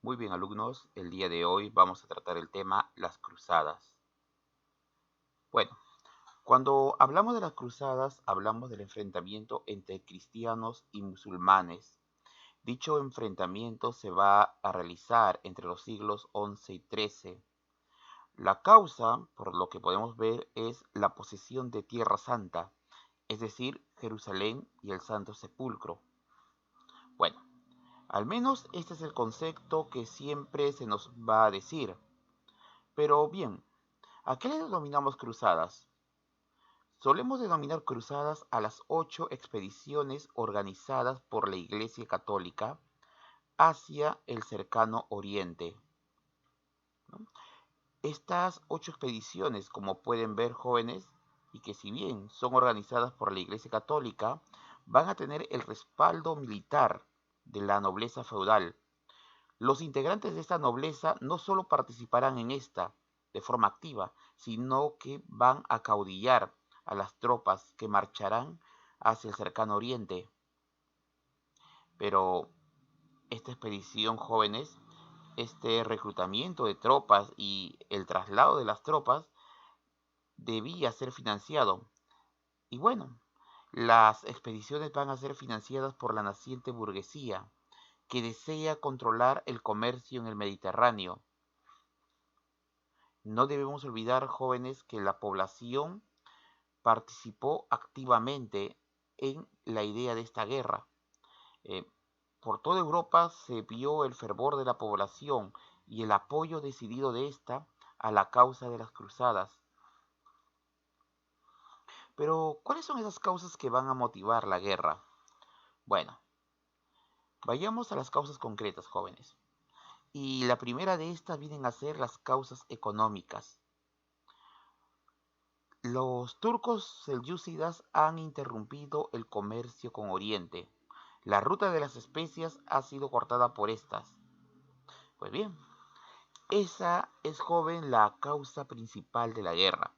Muy bien, alumnos, el día de hoy vamos a tratar el tema las cruzadas. Bueno, cuando hablamos de las cruzadas, hablamos del enfrentamiento entre cristianos y musulmanes. Dicho enfrentamiento se va a realizar entre los siglos XI y XIII. La causa, por lo que podemos ver, es la posesión de Tierra Santa, es decir, Jerusalén y el Santo Sepulcro. Bueno, al menos este es el concepto que siempre se nos va a decir. Pero bien, ¿a qué le denominamos cruzadas? Solemos denominar cruzadas a las 8 expediciones organizadas por la Iglesia Católica hacia el cercano Oriente, ¿no? Estas 8 expediciones, como pueden ver jóvenes, y que si bien son organizadas por la Iglesia Católica, van a tener el respaldo militar de la nobleza feudal. Los integrantes de esta nobleza no solo participarán en esta de forma activa, sino que van a caudillar a las tropas que marcharán hacia el cercano oriente. Pero esta expedición, jóvenes, este reclutamiento de tropas y el traslado de las tropas debía ser financiado. Y bueno, las expediciones van a ser financiadas por la naciente burguesía, que desea controlar el comercio en el Mediterráneo. No debemos olvidar, jóvenes, que la población participó activamente en la idea de esta guerra. Eh, por toda Europa se vio el fervor de la población y el apoyo decidido de esta a la causa de las cruzadas. Pero, ¿cuáles son esas causas que van a motivar la guerra? Bueno, vayamos a las causas concretas, jóvenes. Y la primera de estas vienen a ser las causas económicas. Los turcos selyúcidas han interrumpido el comercio con Oriente. La ruta de las especias ha sido cortada por estas. Pues bien, esa es, joven, la causa principal de la guerra.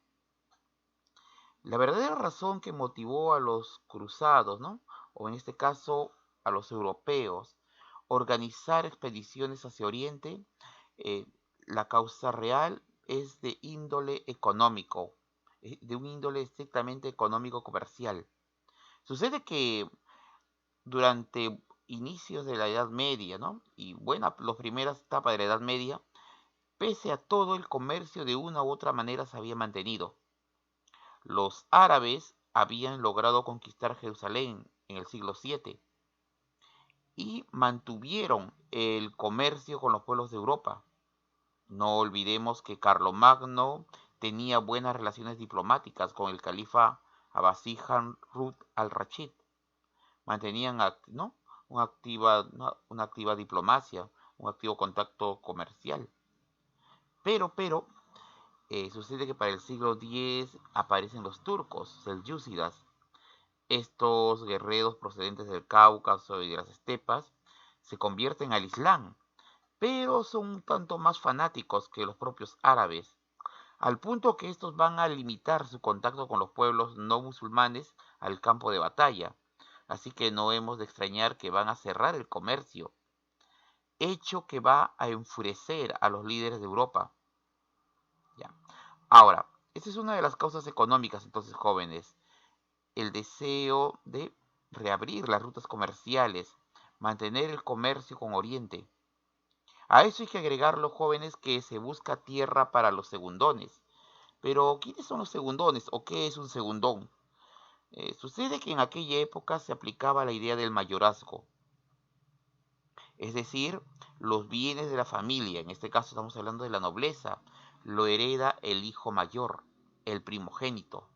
La verdadera razón que motivó a los cruzados, ¿no? O en este caso a los europeos, organizar expediciones hacia Oriente, eh, la causa real es de índole económico, de un índole estrictamente económico-comercial. Sucede que durante inicios de la Edad Media, ¿no? Y bueno, las primeras etapas de la Edad Media, pese a todo, el comercio de una u otra manera se había mantenido. Los árabes habían logrado conquistar Jerusalén en el siglo VII y mantuvieron el comercio con los pueblos de Europa. No olvidemos que Carlomagno tenía buenas relaciones diplomáticas con el califa Abbasí Harun al-Rashid. Mantenían, ¿no?, una activa diplomacia, un activo contacto comercial. Pero, sucede que para el siglo X aparecen los turcos, selyúcidas. Estos guerreros procedentes del Cáucaso y de las estepas se convierten al Islam, pero son un tanto más fanáticos que los propios árabes, al punto que estos van a limitar su contacto con los pueblos no musulmanes al campo de batalla. Así que no hemos de extrañar que van a cerrar el comercio, hecho que va a enfurecer a los líderes de Europa. ¿Ya? Ahora, esta es una de las causas económicas, entonces, jóvenes, el deseo de reabrir las rutas comerciales, mantener el comercio con Oriente. A eso hay que agregar, los jóvenes, que se busca tierra para los segundones. Pero, ¿quiénes son los segundones o qué es un segundón? Sucede que en aquella época se aplicaba la idea del mayorazgo, es decir, los bienes de la familia, en este caso estamos hablando de la nobleza, lo hereda el hijo mayor, el primogénito.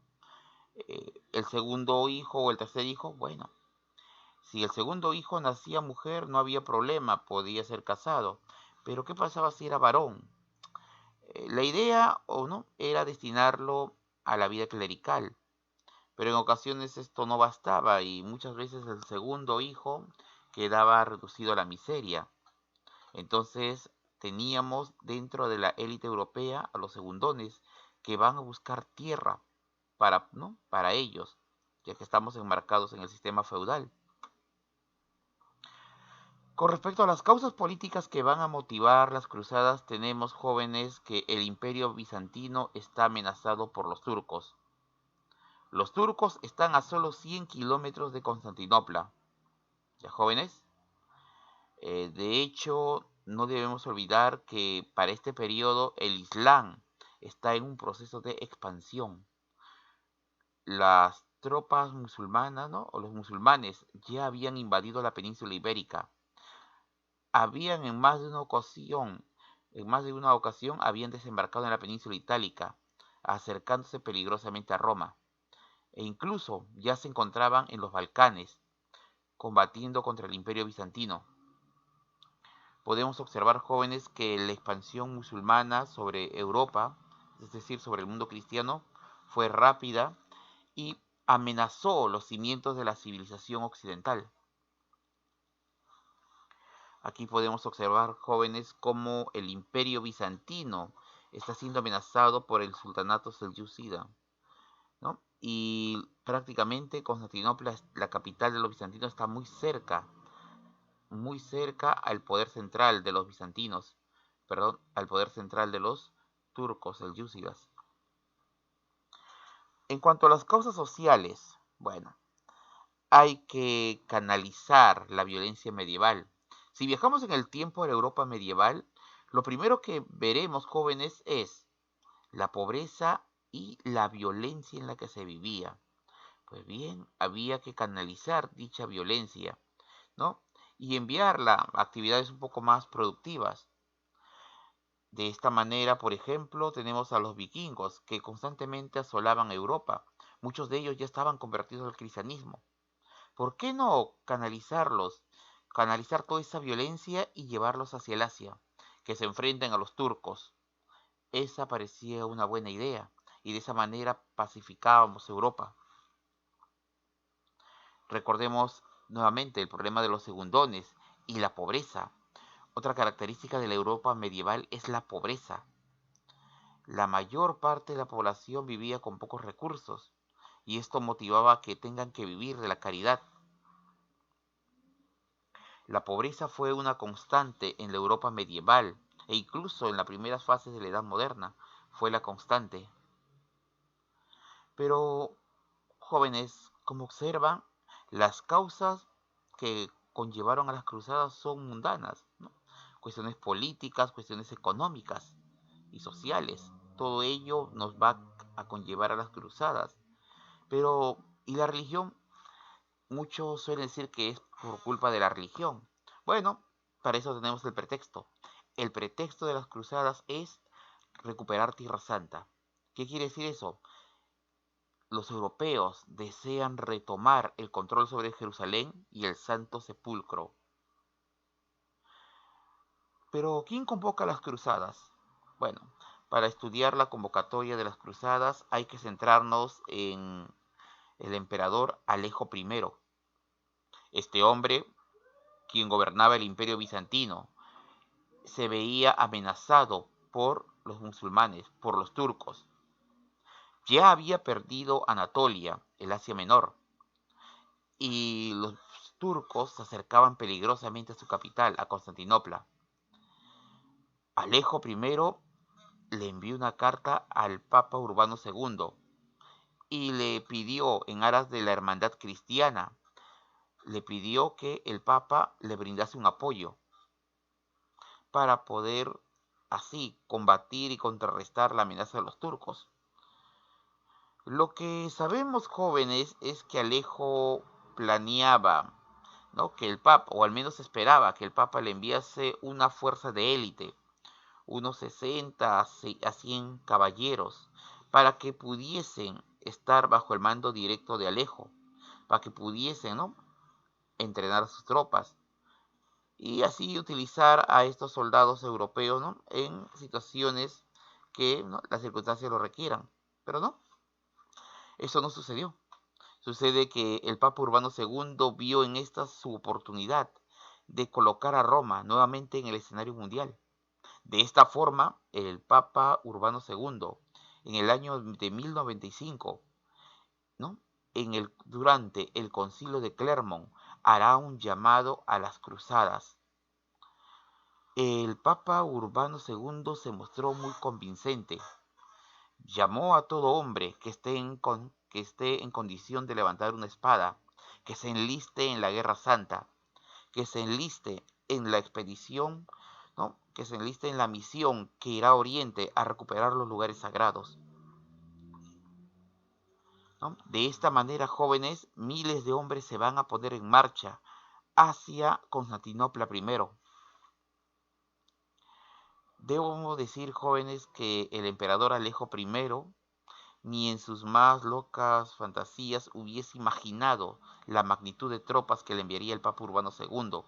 El segundo hijo o el tercer hijo, bueno, si el segundo hijo nacía mujer no había problema, podía ser casado. Pero ¿qué pasaba si era varón? La idea, o no, era destinarlo a la vida clerical. Pero en ocasiones esto no bastaba y muchas veces el segundo hijo quedaba reducido a la miseria. Entonces teníamos dentro de la élite europea a los segundones que van a buscar tierra para, ¿no?, para ellos, ya que estamos enmarcados en el sistema feudal. Con respecto a las causas políticas que van a motivar las cruzadas, tenemos jóvenes que el imperio bizantino está amenazado por los turcos. Los turcos están a solo 100 kilómetros de Constantinopla. ¿Ya jóvenes? De hecho, no debemos olvidar que para este periodo el Islam está en un proceso de expansión. Las tropas musulmanas, ¿no? O los musulmanes ya habían invadido la península ibérica. Habían en más de una ocasión habían desembarcado en la península itálica, acercándose peligrosamente a Roma, e incluso ya se encontraban en los Balcanes, combatiendo contra el imperio bizantino. Podemos observar, jóvenes, que la expansión musulmana sobre Europa, es decir, sobre el mundo cristiano, fue rápida y amenazó los cimientos de la civilización occidental. Aquí podemos observar, jóvenes, cómo el imperio bizantino está siendo amenazado por el sultanato selyúcida, ¿no? Y prácticamente Constantinopla, la capital de los bizantinos, está muy cerca al poder central de los bizantinos, perdón, al poder central de los turcos selyúcidas. En cuanto a las causas sociales, bueno, hay que canalizar la violencia medieval. Si viajamos en el tiempo de la Europa medieval, lo primero que veremos, jóvenes, es la pobreza y la violencia en la que se vivía. Pues bien, había que canalizar dicha violencia, ¿no? Y enviarla a actividades un poco más productivas. De esta manera, por ejemplo, tenemos a los vikingos que constantemente asolaban Europa. Muchos de ellos ya estaban convertidos al cristianismo. ¿Por qué no canalizar toda esa violencia y llevarlos hacia el Asia, que se enfrenten a los turcos? Esa parecía una buena idea, y de esa manera pacificábamos Europa. Recordemos nuevamente el problema de los segundones y la pobreza. Otra característica de la Europa medieval es la pobreza. La mayor parte de la población vivía con pocos recursos, y esto motivaba a que tengan que vivir de la caridad. La pobreza fue una constante en la Europa medieval, e incluso en las primeras fases de la Edad Moderna fue la constante. Pero, jóvenes, como observan, las causas que conllevaron a las cruzadas son mundanas, ¿no? Cuestiones políticas, cuestiones económicas y sociales. Todo ello nos va a conllevar a las cruzadas. Pero, ¿y la religión? Muchos suelen decir que es por culpa de la religión. Bueno, para eso tenemos el pretexto. El pretexto de las cruzadas es recuperar Tierra Santa. ¿Qué quiere decir eso? Los europeos desean retomar el control sobre Jerusalén y el Santo Sepulcro. Pero, ¿quién convoca las cruzadas? Bueno, para estudiar la convocatoria de las cruzadas hay que centrarnos en el emperador Alejo I. Este hombre, quien gobernaba el imperio bizantino, se veía amenazado por los musulmanes, por los turcos. Ya había perdido Anatolia, el Asia Menor, y los turcos se acercaban peligrosamente a su capital, a Constantinopla. Alejo I le envió una carta al Papa Urbano II y le pidió, en aras de la hermandad cristiana, le pidió que el Papa le brindase un apoyo para poder así combatir y contrarrestar la amenaza de los turcos. Lo que sabemos, jóvenes, es que Alejo planeaba, ¿no?, que el Papa, o al menos esperaba que el Papa le enviase una fuerza de élite, unos 60 a 100 caballeros, para que pudiesen estar bajo el mando directo de Alejo, para que pudiesen, ¿no?, entrenar a sus tropas y así utilizar a estos soldados europeos, ¿no?, en situaciones que, ¿no?, las circunstancias lo requieran. Pero no, eso no sucedió. Sucede que el Papa Urbano II vio en esta su oportunidad de colocar a Roma nuevamente en el escenario mundial. De esta forma, el Papa Urbano II, en el año de 1095, ¿no?, durante el concilio de Clermont, hará un llamado a las cruzadas. El Papa Urbano II se mostró muy convincente. Llamó a todo hombre que esté en condición de levantar una espada, que se enliste en la guerra santa, que se enliste en la expedición, ¿no? Que se enliste en la misión que irá a Oriente a recuperar los lugares sagrados, ¿no? De esta manera, jóvenes, miles de hombres se van a poner en marcha hacia Constantinopla primero. Debo decir, jóvenes, que el emperador Alejo I ni en sus más locas fantasías hubiese imaginado la magnitud de tropas que le enviaría el Papa Urbano II.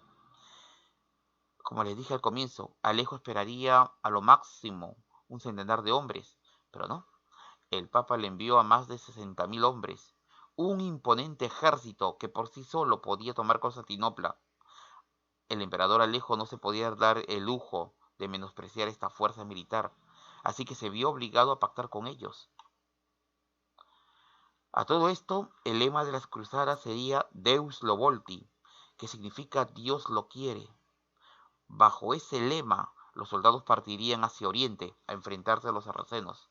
Como les dije al comienzo, Alejo esperaría a lo máximo un centenar de hombres, pero no. El Papa le envió a más de 60.000 hombres, un imponente ejército que por sí solo podía tomar Constantinopla. El emperador Alejo no se podía dar el lujo de menospreciar esta fuerza militar, así que se vio obligado a pactar con ellos. A todo esto, el lema de las cruzadas sería Deus lo volti, que significa Dios lo quiere. Bajo ese lema, los soldados partirían hacia Oriente a enfrentarse a los sarracenos.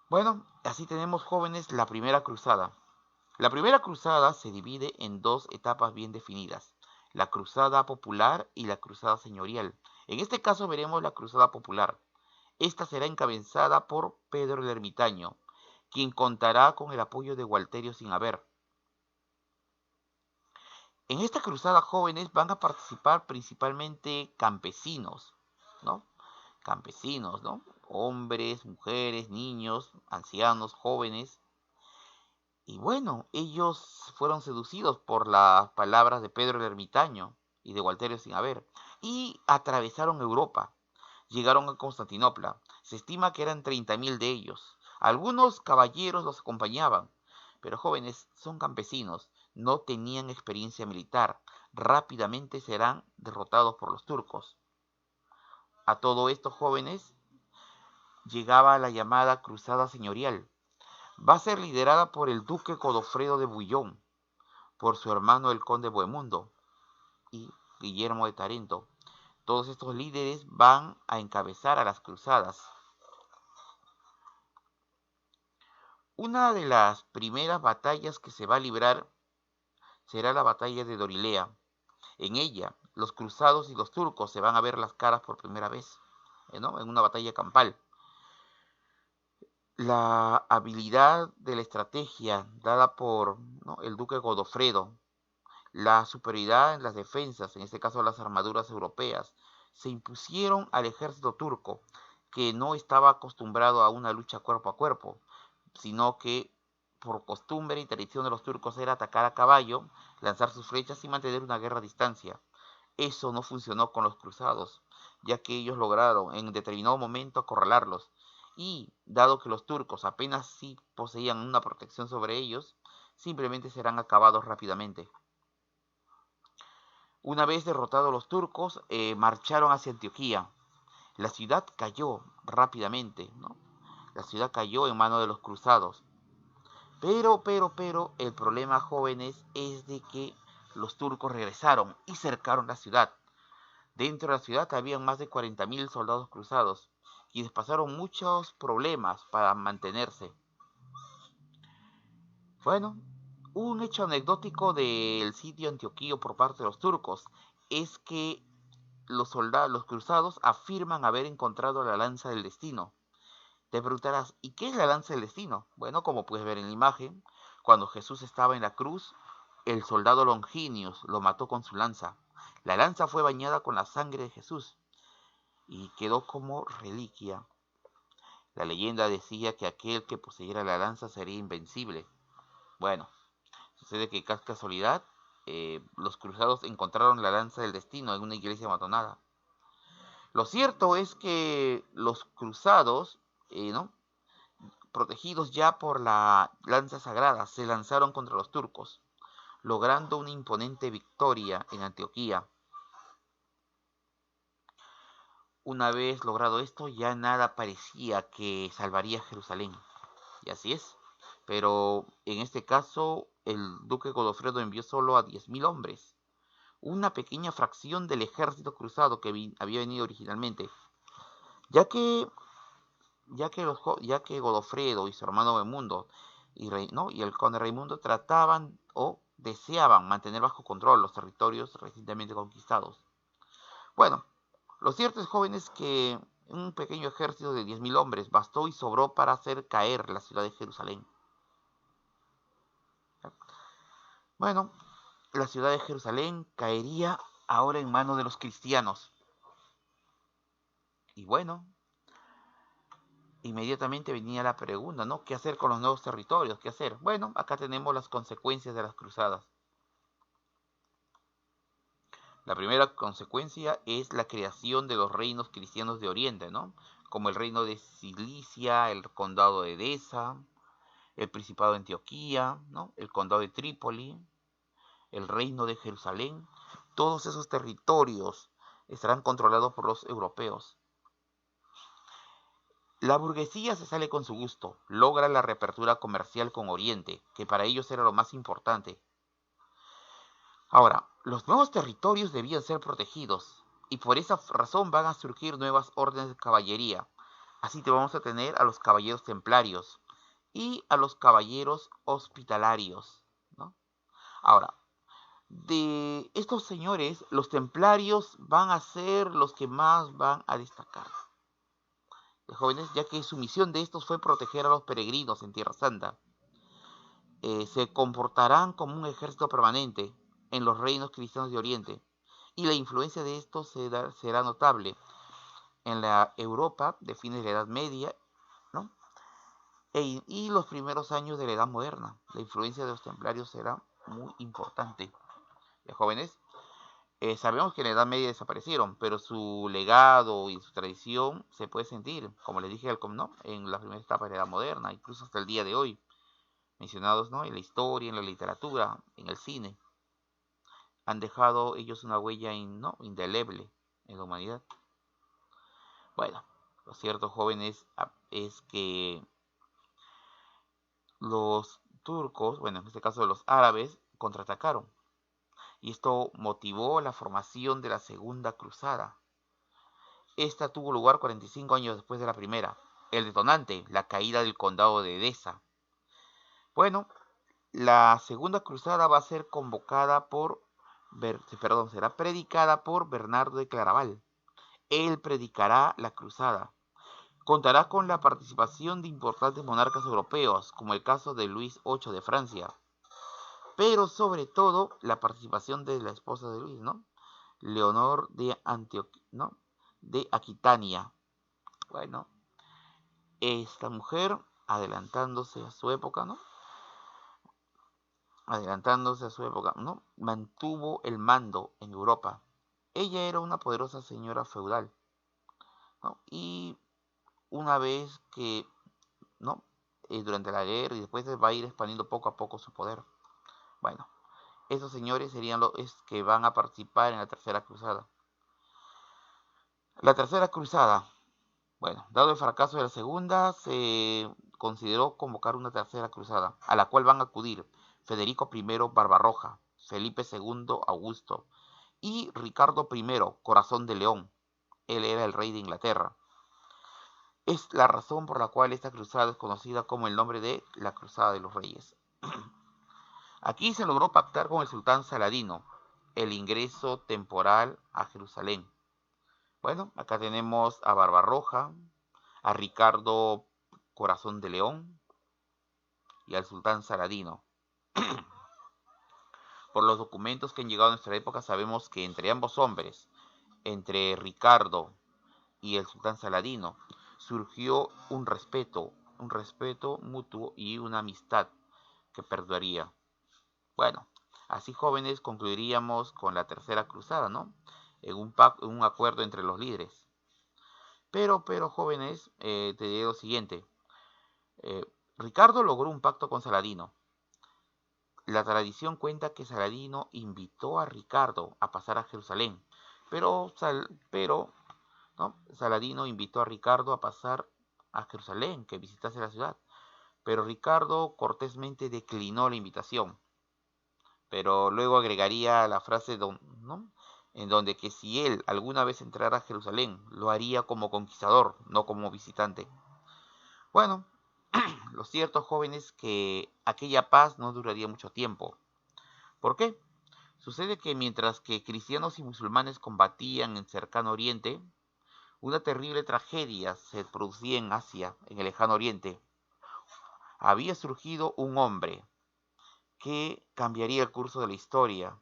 Bueno, así tenemos, jóvenes, la primera cruzada. La primera cruzada se divide en dos etapas bien definidas, la cruzada popular y la cruzada señorial. En este caso veremos la cruzada popular. Esta será encabezada por Pedro el Ermitaño, quien contará con el apoyo de Gualterio sin haber. En esta cruzada, jóvenes, van a participar principalmente campesinos, ¿no? Campesinos, ¿no? Hombres, mujeres, niños, ancianos, jóvenes. Y bueno, ellos fueron seducidos por las palabras de Pedro el Ermitaño y de Gualterio sin haber y atravesaron Europa. Llegaron a Constantinopla. Se estima que eran 30.000 de ellos. Algunos caballeros los acompañaban, pero jóvenes, son campesinos, no tenían experiencia militar. Rápidamente serán derrotados por los turcos. A todo esto, jóvenes, llegaba la llamada Cruzada Señorial. Va a ser liderada por el duque Godofredo de Bouillon, por su hermano el conde Bohemundo y Guillermo de Tarento. Todos estos líderes van a encabezar a las cruzadas. Una de las primeras batallas que se va a librar será la batalla de Dorilea. En ella, los cruzados y los turcos se van a ver las caras por primera vez, ¿no? En una batalla campal. La habilidad de la estrategia dada por, ¿no?, el duque Godofredo, la superioridad en las defensas, en este caso las armaduras europeas, se impusieron al ejército turco, que no estaba acostumbrado a una lucha cuerpo a cuerpo, sino que por costumbre y tradición de los turcos era atacar a caballo, lanzar sus flechas y mantener una guerra a distancia. Eso no funcionó con los cruzados, ya que ellos lograron en determinado momento acorralarlos, y dado que los turcos apenas sí poseían una protección sobre ellos, simplemente serán acabados rápidamente. Una vez derrotados los turcos, marcharon hacia Antioquía. La ciudad cayó rápidamente, ¿no? La ciudad cayó en manos de los cruzados. Pero, el problema, jóvenes, es de que los turcos regresaron y cercaron la ciudad. Dentro de la ciudad habían más de 40.000 soldados cruzados, quienes pasaron muchos problemas para mantenerse. Bueno, un hecho anecdótico del sitio antioquío por parte de los turcos es que los cruzados afirman haber encontrado la lanza del destino. Te preguntarás, ¿y qué es la lanza del destino? Bueno, como puedes ver en la imagen, cuando Jesús estaba en la cruz, el soldado Longinius lo mató con su lanza. La lanza fue bañada con la sangre de Jesús y quedó como reliquia. La leyenda decía que aquel que poseyera la lanza sería invencible. Bueno, sucede que casualidad, los cruzados encontraron la lanza del destino en una iglesia abandonada. Lo cierto es que los cruzados, ¿no?, protegidos ya por la lanza sagrada, se lanzaron contra los turcos, logrando una imponente victoria en Antioquía. Una vez logrado esto, ya nada parecía que salvaría Jerusalén. Y así es. Pero en este caso, el duque Godofredo envió solo a 10.000 hombres. una pequeña fracción del ejército cruzado que había venido originalmente, ya que, ya que Godofredo y su hermano Bohemundo y el conde Raimundo trataban o deseaban mantener bajo control los territorios recientemente conquistados. Bueno, lo cierto es, jóvenes, que un pequeño ejército de 10.000 hombres bastó y sobró para hacer caer la ciudad de Jerusalén. Bueno, la ciudad de Jerusalén caería ahora en manos de los cristianos. Y bueno, inmediatamente venía la pregunta, ¿no? ¿Qué hacer con los nuevos territorios? ¿Qué hacer? Bueno, acá tenemos las consecuencias de las cruzadas. La primera consecuencia es la creación de los reinos cristianos de Oriente, ¿no? Como el reino de Cilicia, el condado de Edesa, el principado de Antioquía, ¿no? El condado de Trípoli, el reino de Jerusalén. Todos esos territorios estarán controlados por los europeos. La burguesía se sale con su gusto, logra la reapertura comercial con Oriente, que para ellos era lo más importante. Ahora, los nuevos territorios debían ser protegidos, y por esa razón van a surgir nuevas órdenes de caballería. Así te vamos a tener a los caballeros templarios y a los caballeros hospitalarios, ¿no? Ahora, de estos señores, los templarios van a ser los que más van a destacar, jóvenes, ya que su misión de estos fue proteger a los peregrinos en Tierra Santa. Se comportarán como un ejército permanente en los reinos cristianos de Oriente, y la influencia de estos será notable en la Europa de fines de la Edad Media, ¿no? Y los primeros años de la Edad Moderna. La influencia de los templarios será muy importante. ¿Ya, jóvenes? Sabemos que en la Edad Media desaparecieron, pero su legado y su tradición se puede sentir, como les dije, ¿no? En la primera etapa de la Edad Moderna, incluso hasta el día de hoy, mencionados, ¿no? En la historia, en la literatura, en el cine. Han dejado ellos una huella ¿no? indeleble en la humanidad. Bueno, lo cierto, jóvenes, es que los turcos, bueno, en este caso los árabes, contraatacaron. Y esto motivó la formación de la Segunda Cruzada. Esta tuvo lugar 45 años después de la primera. El detonante, la caída del condado de Edesa. Bueno, la Segunda Cruzada va a ser será predicada por Bernardo de Claraval. Él predicará la cruzada. Contará con la participación de importantes monarcas europeos, como el caso de Luis VIII de Francia, pero sobre todo la participación de la esposa de Luis, ¿no? Leonor de Antioquía, ¿no? De Aquitania. Bueno, esta mujer, adelantándose a su época, ¿no? Mantuvo el mando en Europa. Ella era una poderosa señora feudal, ¿no? Y una vez que, ¿no? Durante la guerra y después va a ir expandiendo poco a poco su poder. Bueno, esos señores serían los que van a participar en la Tercera Cruzada. La Tercera Cruzada, bueno, dado el fracaso de la segunda, se consideró convocar una Tercera Cruzada, a la cual van a acudir Federico I Barbarroja, Felipe II Augusto y Ricardo I Corazón de León. Él era el rey de Inglaterra. Es la razón por la cual esta cruzada es conocida como el nombre de la Cruzada de los Reyes. Aquí se logró pactar con el sultán Saladino el ingreso temporal a Jerusalén. Bueno, acá tenemos a Barbarroja, a Ricardo Corazón de León y al sultán Saladino. Por los documentos que han llegado a nuestra época sabemos que entre ambos hombres, entre Ricardo y el sultán Saladino, surgió un respeto mutuo y una amistad que perduraría. Bueno, así, jóvenes, concluiríamos con la Tercera Cruzada, ¿no? En un acuerdo entre los líderes. Pero, jóvenes, te digo lo siguiente. Ricardo logró un pacto con Saladino. La tradición cuenta que Saladino invitó a Ricardo a pasar a Jerusalén, pero ¿no? Saladino invitó a Ricardo a pasar a Jerusalén, que visitase la ciudad, pero Ricardo cortésmente declinó la invitación. pero luego agregaría la frase ¿no? En donde que si él alguna vez entrara a Jerusalén, lo haría como conquistador, no como visitante. Bueno, lo cierto, jóvenes, que aquella paz no duraría mucho tiempo. ¿Por qué? Sucede que mientras que cristianos y musulmanes combatían en cercano oriente, una terrible tragedia se producía en Asia, en el lejano oriente. Había surgido un hombre que cambiaría el curso de la historia.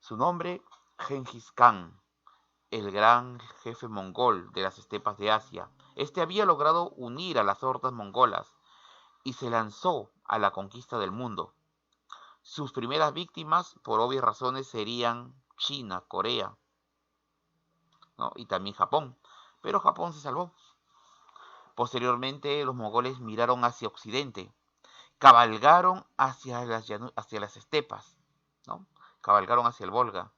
Su nombre, Genghis Khan, el gran jefe mongol de las estepas de Asia. Este había logrado unir a las hordas mongolas y se lanzó a la conquista del mundo. Sus primeras víctimas, por obvias razones, serían China, Corea, ¿no? Y también Japón. Pero Japón se salvó. Posteriormente, los mongoles miraron hacia occidente, cabalgaron hacia las estepas, ¿no? Cabalgaron hacia el Volga.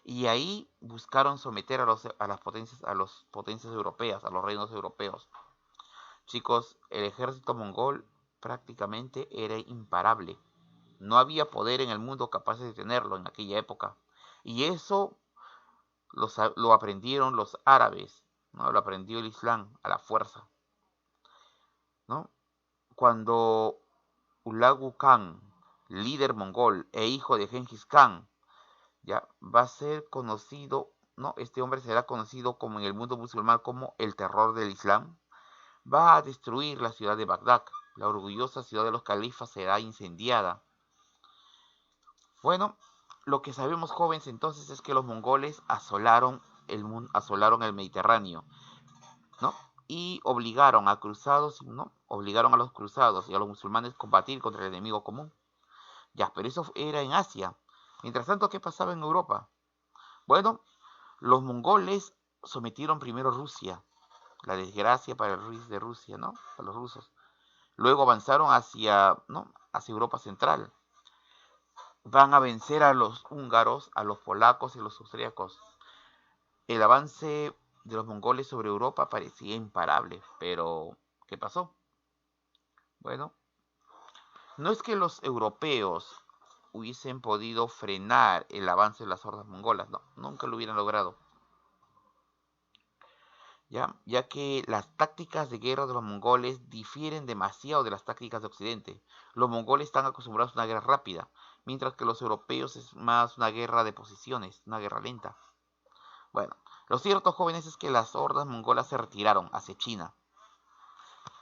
Y ahí buscaron someter a las potencias europeas, a los reinos europeos. Chicos, el ejército mongol prácticamente era imparable. No había poder en el mundo capaz de detenerlo en aquella época. Y eso lo aprendieron los árabes, ¿no? Lo aprendió el Islam a la fuerza, ¿no? Cuando Hulagu Khan, líder mongol e hijo de Genghis Khan, ya va a ser conocido, ¿no? Este hombre será conocido como en el mundo musulmán como el terror del Islam. Va a destruir la ciudad de Bagdad. La orgullosa ciudad de los califas será incendiada. Bueno, lo que sabemos, jóvenes, entonces es que los mongoles asolaron el Mediterráneo, ¿no? Y obligaron a cruzados, ¿no? Obligaron a los cruzados y a los musulmanes a combatir contra el enemigo común. Ya, pero eso era en Asia. Mientras tanto, ¿qué pasaba en Europa? Bueno, los mongoles sometieron primero Rusia, la desgracia para el rey de Rusia, ¿no? Para los rusos. Luego avanzaron hacia, ¿no? Hacia Europa Central. Van a vencer a los húngaros, a los polacos y a los austríacos. El avance de los mongoles sobre Europa parecía imparable, pero ¿qué pasó? Bueno, no es que los europeos hubiesen podido frenar el avance de las hordas mongolas, no, nunca lo hubieran logrado. Ya que las tácticas de guerra de los mongoles difieren demasiado de las tácticas de Occidente. Los mongoles están acostumbrados a una guerra rápida, mientras que los europeos es más una guerra de posiciones, una guerra lenta. Bueno, lo cierto, jóvenes, es que las hordas mongolas se retiraron hacia China.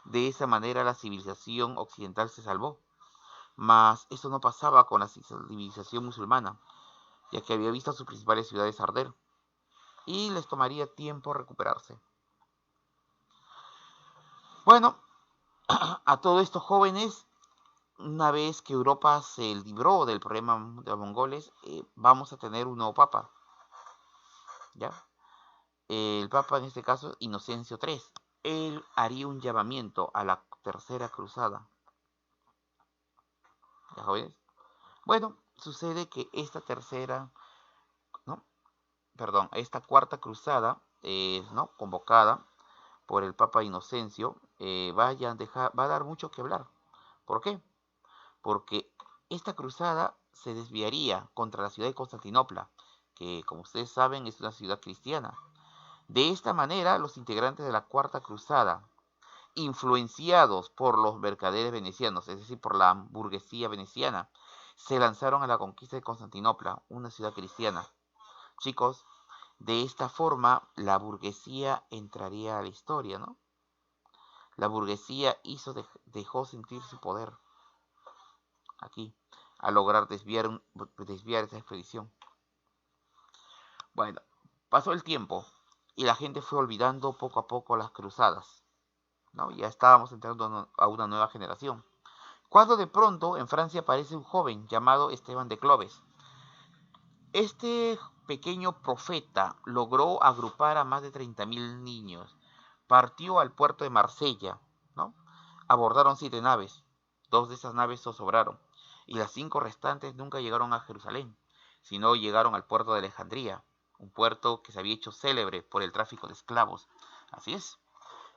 De esa manera la civilización occidental se salvó. Mas eso no pasaba con la civilización musulmana, ya que había visto sus principales ciudades arder, y les tomaría tiempo recuperarse. Bueno, a todos estos jóvenes, una vez que Europa se libró del problema de los mongoles, vamos a tener un nuevo papa, ¿ya? El papa en este caso, Inocencio III. Él haría un llamamiento a la tercera cruzada. ¿Ya, jóvenes? Bueno, sucede que esta tercera, ¿no? Perdón, esta cuarta cruzada, ¿no? Convocada por el Papa Inocencio, va a dar mucho que hablar. ¿Por qué? Porque esta cruzada se desviaría contra la ciudad de Constantinopla, que como ustedes saben es una ciudad cristiana. De esta manera, los integrantes de la Cuarta Cruzada, influenciados por los mercaderes venecianos, es decir, por la burguesía veneciana, se lanzaron a la conquista de Constantinopla, una ciudad cristiana. Chicos, de esta forma la burguesía entraría a la historia, ¿no? La burguesía dejó sentir su poder aquí, a lograr desviar esa expedición. Bueno, pasó el tiempo y la gente fue olvidando poco a poco las cruzadas, ¿no? Ya estábamos entrando a una nueva generación. Cuando de pronto en Francia aparece un joven llamado Esteban de Clovis. Este pequeño profeta logró agrupar a más de 30.000 niños. Partió al puerto de Marsella, ¿no? Abordaron 7 naves. 2 de esas naves zozobraron. Y las 5 restantes nunca llegaron a Jerusalén, sino llegaron al puerto de Alejandría, un puerto que se había hecho célebre por el tráfico de esclavos. Así es,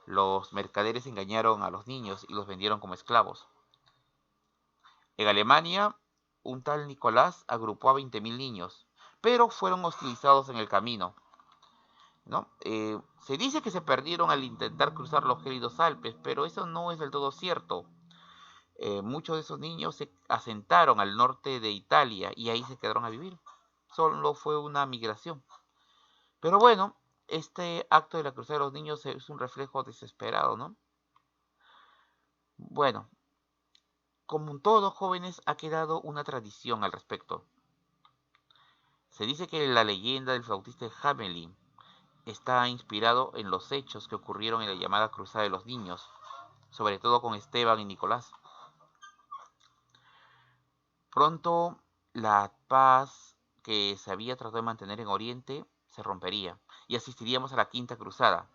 los mercaderes engañaron a los niños y los vendieron como esclavos. En Alemania, un tal Nicolás agrupó a 20.000 niños, pero fueron hostilizados en el camino, ¿no? Se dice que se perdieron al intentar cruzar los gélidos Alpes, pero eso no es del todo cierto. Muchos de esos niños se asentaron al norte de Italia y ahí se quedaron a vivir. Solo fue una migración. Pero bueno, este acto de la cruzada de los niños es un reflejo desesperado, ¿no? Bueno, como en todos los jóvenes ha quedado una tradición al respecto. Se dice que la leyenda del flautista de Hamelin está inspirado en los hechos que ocurrieron en la llamada Cruzada de los Niños, sobre todo con Esteban y Nicolás. Pronto la paz que se había tratado de mantener en Oriente se rompería y asistiríamos a la Quinta Cruzada.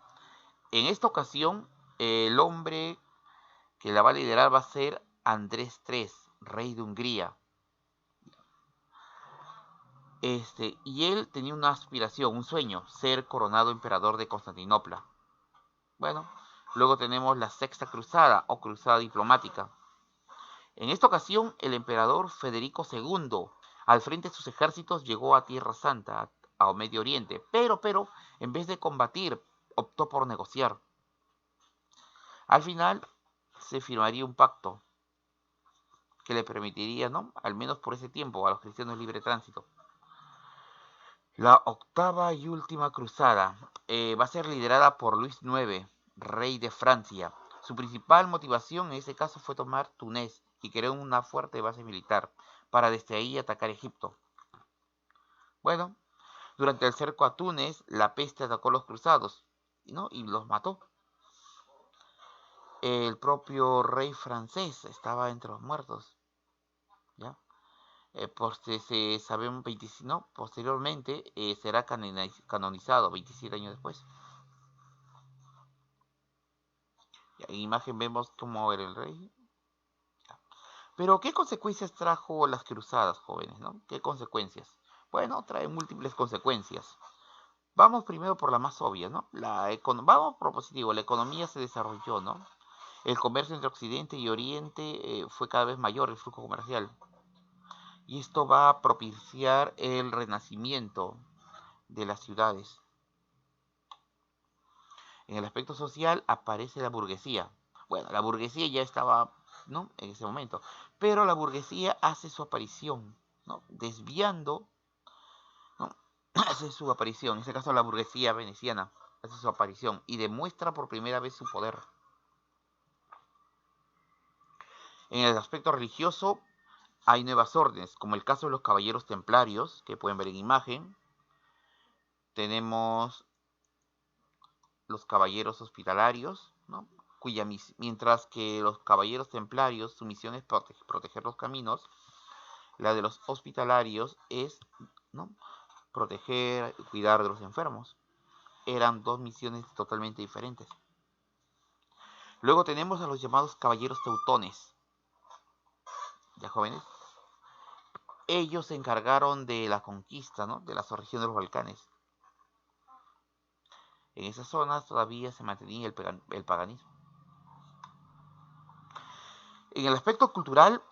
En esta ocasión, el hombre que la va a liderar va a ser Andrés III, rey de Hungría. Y él tenía una aspiración, un sueño, ser coronado emperador de Constantinopla. Bueno, luego tenemos la Sexta Cruzada o Cruzada Diplomática. En esta ocasión, el emperador Federico II, al frente de sus ejércitos, llegó a Tierra Santa, a Medio Oriente, pero, en vez de combatir, optó por negociar. Al final, se firmaría un pacto que le permitiría, ¿no?, al menos por ese tiempo, a los cristianos libre tránsito. La octava y última cruzada va a ser liderada por Luis IX, rey de Francia. Su principal motivación en este caso fue tomar Túnez y creó una fuerte base militar para desde ahí atacar Egipto. Bueno, durante el cerco a Túnez, la peste atacó a los cruzados, ¿no?, y los mató. El propio rey francés estaba entre los muertos, ¿ya? Posteriormente será canonizado 27 años después. En imagen vemos cómo era el rey. Pero ¿qué consecuencias trajo las cruzadas, jóvenes, ¿no? ¿Qué consecuencias? Bueno, trae múltiples consecuencias. Vamos primero por la más obvia, ¿no? Vamos por lo positivo, la economía se desarrolló, ¿no? El comercio entre Occidente y Oriente fue cada vez mayor, el flujo comercial. Y esto va a propiciar el renacimiento de las ciudades. En el aspecto social aparece la burguesía. Bueno, la burguesía ya estaba, ¿no?, en ese momento, pero la burguesía hace su aparición, ¿no?, desviando, ¿no? Hace su aparición, en este caso la burguesía veneciana hace su aparición y demuestra por primera vez su poder. En el aspecto religioso hay nuevas órdenes, como el caso de los caballeros templarios, que pueden ver en imagen. Tenemos los caballeros hospitalarios, ¿no?, mientras que los caballeros templarios, su misión es proteger los caminos, la de los hospitalarios es, ¿no?, proteger y cuidar de los enfermos. Eran dos misiones totalmente diferentes. Luego tenemos a los llamados caballeros teutones. ¿Ya, jóvenes? Ellos se encargaron de la conquista, ¿no?, de la región de los Balcanes. En esas zonas todavía se mantenía el paganismo. En el aspecto cultural,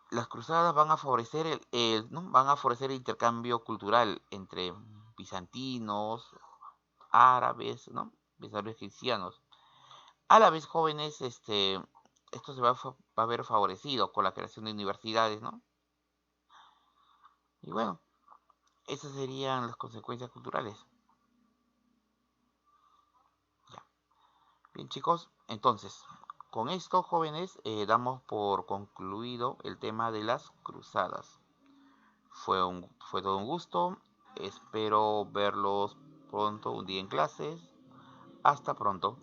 las cruzadas van a favorecer ¿no?, van a favorecer el intercambio cultural entre bizantinos, árabes, ¿no?, bizantinos cristianos. A la vez, jóvenes, esto se va a ver favorecido con la creación de universidades, ¿no? Y bueno, esas serían las consecuencias culturales. Ya. Bien, chicos, entonces, con esto, jóvenes, damos por concluido el tema de las cruzadas. Fue todo un gusto. Espero verlos pronto, un día en clases. Hasta pronto.